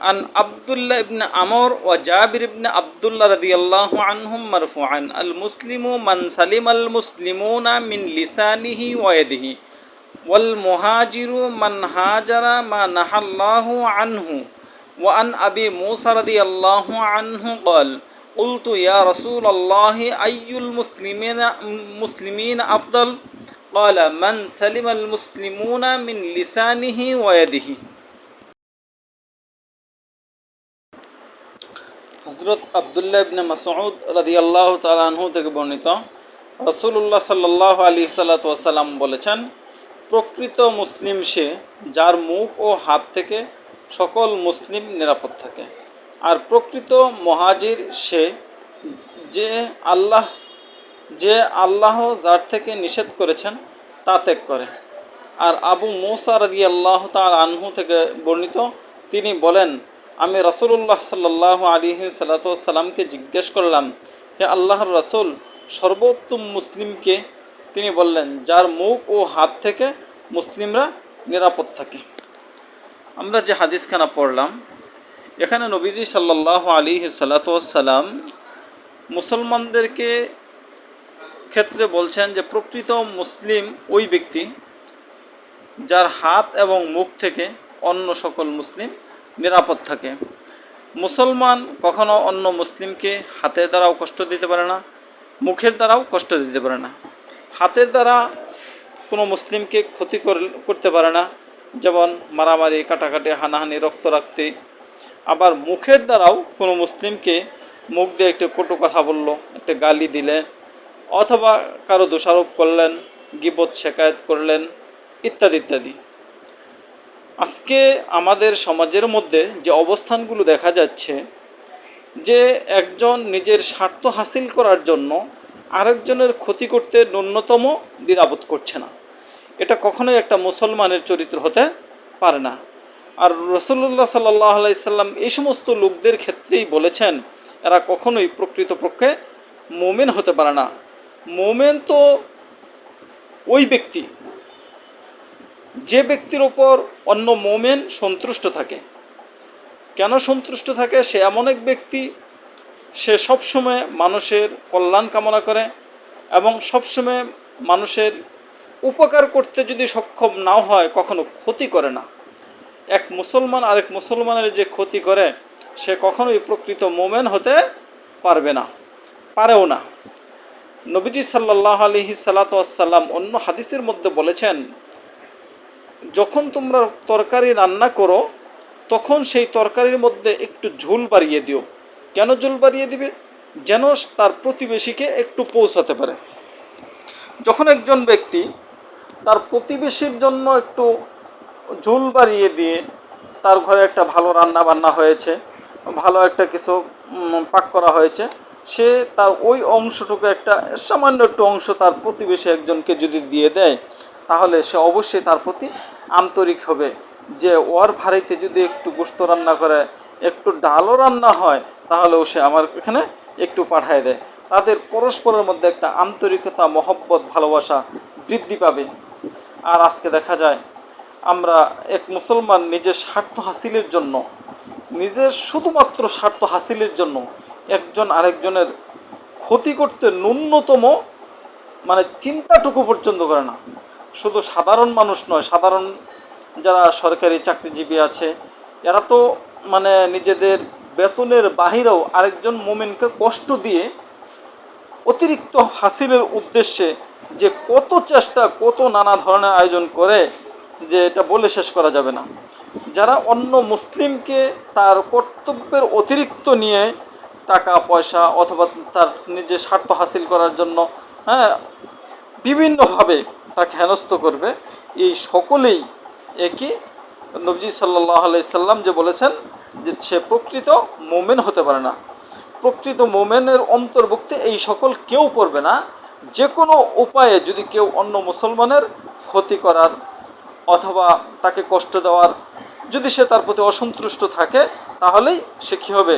عن عبد الله بن عمرو وجابر بن عبد الله رضي الله عنهم مرفوعا المسلم من سلم المسلمون من لسانه ويده والمهاجر من هاجر ما نهى الله عنه وعن أبي موسى رضي الله عنه قال قلت يا رسول الله أي المسلمين أفضل قال من سلم المسلمون من لسانه ويده হযরত আব্দুল্লাহ ইবনে মাসউদ রাদিয়াল্লাহু তাআলা আনহু থেকে বর্ণিত রাসূলুল্লাহ সাল্লাল্লাহু আলাইহি ওয়াসাল্লাম বলেছেন, প্রকৃত মুসলিম সে যার মুখ ও হাত থেকে সকল মুসলিম নিরাপদ থাকে, আর প্রকৃত মুহাজির সে যে আল্লাহ যার থেকে নিষেধ করেছেন তা ত্যাগ করে। আর আবু মুসা রাদিয়াল্লাহু তাআলা আনহু থেকে বর্ণিত, তিনি বলেন, আমি রাসূলুল্লাহ সাল্লাল্লাহু আলাইহি সাল্লামকে জিজ্ঞেস করলাম, হে আল্লাহর রাসূল, সর্বোত্তম মুসলিমকে? তিনি বললেন, যার মুখ ও হাত থেকে মুসলিমরা নিরাপদ থাকে। আমরা যে হাদিসখানা পড়লাম, এখানে নবীজি সাল্লাল্লাহু আলাইহি সাল্লাম মুসলমানদেরকে ক্ষেত্রে বলছেন যে প্রকৃত মুসলিম ওই ব্যক্তি যার হাত এবং মুখ থেকে অন্য সকল মুসলিম নিরাপদ থাকে। মুসলমান কখনো অন্য মুসলিমকে হাতের দ্বারাও কষ্ট দিতে পারে না, মুখের দ্বারাও কষ্ট দিতে পারে না। হাতের দ্বারা কোনো মুসলিমকে ক্ষতি করতে পারে না, যেমন মারামারি, কাটাকাটি, হানাহানি, রক্তারক্তি। আবার মুখের দ্বারাও কোনো মুসলিমকে মুখ দিয়ে একটু কটু কথা বলল, একটা গালি দিলে, অথবা কারো দোষারোপ করলেন, গীবত শেকায়েত করলেন, ইত্যাদি ইত্যাদি। আজকে আমাদের সমাজের মধ্যে যে অবস্থানগুলো দেখা যাচ্ছে, যে একজন নিজের স্বার্থ হাসিল করার জন্য আরেকজনের ক্ষতি করতে ন্যূনতম দ্বিধাবোধ করছে না, এটা কখনোই একটা মুসলমানের চরিত্র হতে পারে না। আর রাসূলুল্লাহ সাল্লাল্লাহু আলাইহি সাল্লাম এই সমস্ত লোকদের ক্ষেত্রেই বলেছেন, এরা কখনোই প্রকৃতপক্ষে মুমিন হতে পারে না। মুমিন তো ওই ব্যক্তি যে ব্যক্তির ওপর অন্য মুমিন সন্তুষ্ট থাকে। কেন সন্তুষ্ট থাকে? সে এমন এক ব্যক্তি, সে সবসময় মানুষের কল্যাণ কামনা করে এবং সবসময় মানুষের উপকার করতে যদি সক্ষম নাও হয়, কখনো ক্ষতি করে না। এক মুসলমান আরেক মুসলমানের যে ক্ষতি করে, সে কখনোই প্রকৃত মুমিন হতে পারবে না, পারেও না। নবীজি সাল্লাল্লাহু আলাইহি সাল্লাম অন্য হাদিসের মধ্যে বলেছেন, যখন তোমরা তরকারি রান্না করো, তখন সেই তরকারির মধ্যে একটু ঝোল বাড়িয়ে দিও। কেন ঝোল বাড়িয়ে দিবে? যেন তার প্রতিবেশীকে একটু পৌঁছাতে পারে। যখন একজন ব্যক্তি তার প্রতিবেশীর জন্য একটু ঝোল বাড়িয়ে দিয়ে, তার ঘরে একটা ভালো রান্না বান্না হয়েছে, ভালো একটা কিছু পাক করা হয়েছে, সে তার ওই অংশটুকু, একটা সামান্য একটু অংশ তার প্রতিবেশী একজনকে যদি দিয়ে দেয়, তাহলে সে অবশ্যই তার প্রতি আন্তরিক হবে। যে ওর ভাড়িতে যদি একটু গোশত রান্না করে, একটু ডালও রান্না হয়, তাহলেও সে আমার এখানে একটু পাঠায় দেয়। তাদের পরস্পরের মধ্যে একটা আন্তরিকতা, মহব্বত, ভালোবাসা বৃদ্ধি পাবে। আর আজকে দেখা যায় আমরা এক মুসলমান নিজের স্বার্থ হাসিলের জন্য, নিজের শুধুমাত্র স্বার্থ হাসিলের জন্য একজন আরেকজনের ক্ষতি করতে ন্যূনতম চিন্তাটুকু পর্যন্ত করে না। শুধু সাধারণ মানুষ নয়, সাধারণ যারা সরকারি চাকরিজীবী আছে, এরা তো নিজেদের বেতনের বাহিরেও আরেকজন মুমিনকে কষ্ট দিয়ে অতিরিক্ত হাসিলের উদ্দেশ্যে যে কত চেষ্টা, কত নানা ধরনের আয়োজন করে, যে এটা বলে শেষ করা যাবে না। যারা অন্য মুসলিমকে তার কর্তব্যের অতিরিক্ত নিয়ে টাকা পয়সা অথবা তার নিজের স্বার্থ হাসিল করার জন্য বিভিন্নভাবে তাকে হেনস্থ করবে, এই সকলেই একই নবী সাল্লাল্লাহু আলাইহি সাল্লাম যে বলেছেন যে সে প্রকৃত মুমিন হতে পারে না। প্রকৃত মুমিনের অন্তর্ভুক্তি এই সকল কেউ করবে না। যে কোনো উপায়ে যদি কেউ অন্য মুসলমানের ক্ষতি করার অথবা তাকে কষ্ট দেওয়ার, যদি সে তার প্রতি অসন্তুষ্ট থাকে, তাহলেই সে কী হবে?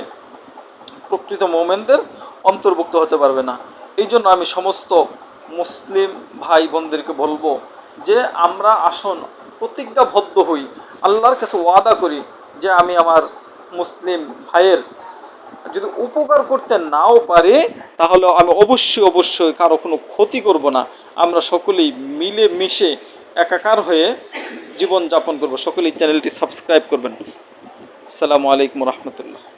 প্রকৃত মুমিনদের অন্তর্ভুক্ত হতে পারবে না। এই জন্য আমি সমস্ত মুসলিম ভাই বোনদেরকে বলবো যে আমরা আসুন প্রতিজ্ঞাবদ্ধ হই, আল্লাহর কাছে ওয়াদা করি যে আমি আমার মুসলিম ভাইয়ের যদি উপকার করতে নাও পারি, তাহলে আমি অবশ্যই কারো কোনো ক্ষতি করব না। আমরা সকলেই মিলে মিশে একাকার হয়ে জীবন যাপন করব। সকলেই চ্যানেলটি সাবস্ক্রাইব করবেন। আসসালামু আলাইকুম রহমতুল্লাহ।